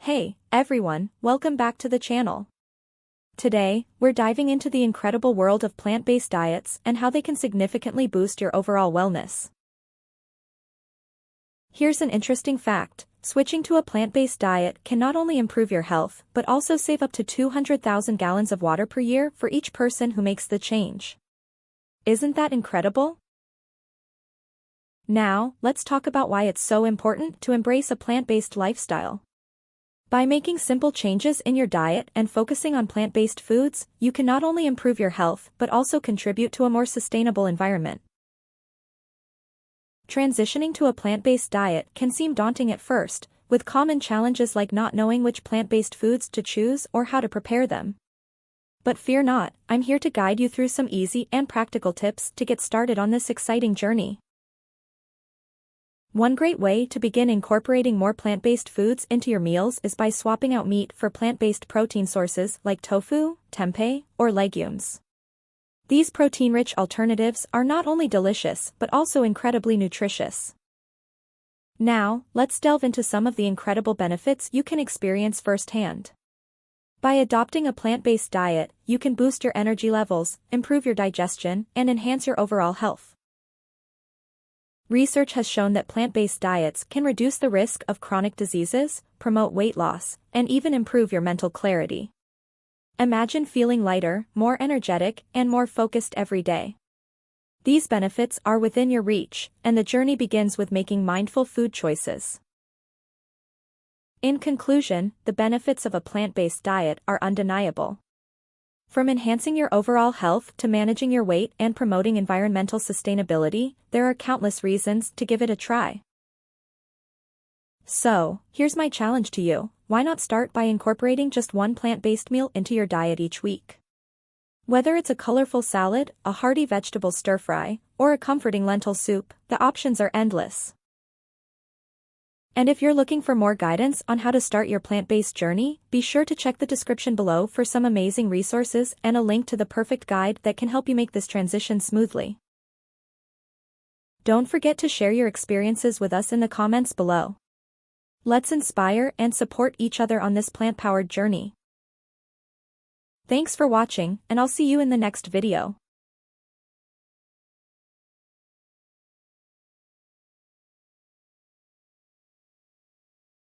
Hey, everyone, welcome back to the channel. Today, we're diving into the incredible world of plant-based diets and how they can significantly boost your overall wellness. Here's an interesting fact: switching to a plant-based diet can not only improve your health but also save up to 200,000 gallons of water per year for each person who makes the change. Isn't that incredible? Now, let's talk about why it's so important to embrace a plant-based lifestyle. By making simple changes in your diet and focusing on plant-based foods, you can not only improve your health but also contribute to a more sustainable environment. Transitioning to a plant-based diet can seem daunting at first, with common challenges like not knowing which plant-based foods to choose or how to prepare them. But fear not, I'm here to guide you through some easy and practical tips to get started on this exciting journey. One great way to begin incorporating more plant-based foods into your meals is by swapping out meat for plant-based protein sources like tofu, tempeh, or legumes. These protein-rich alternatives are not only delicious but also incredibly nutritious. Now, let's delve into some of the incredible benefits you can experience firsthand. By adopting a plant-based diet, you can boost your energy levels, improve your digestion, and enhance your overall health. Research has shown that plant-based diets can reduce the risk of chronic diseases, promote weight loss, and even improve your mental clarity. Imagine feeling lighter, more energetic, and more focused every day. These benefits are within your reach, and the journey begins with making mindful food choices. In conclusion, the benefits of a plant-based diet are undeniable. From enhancing your overall health to managing your weight and promoting environmental sustainability, there are countless reasons to give it a try. So, here's my challenge to you: why not start by incorporating just one plant-based meal into your diet each week? Whether it's a colorful salad, a hearty vegetable stir-fry, or a comforting lentil soup, the options are endless. And if you're looking for more guidance on how to start your plant-based journey, be sure to check the description below for some amazing resources and a link to the perfect guide that can help you make this transition smoothly. Don't forget to share your experiences with us in the comments below. Let's inspire and support each other on this plant-powered journey. Thanks for watching, and I'll see you in the next video.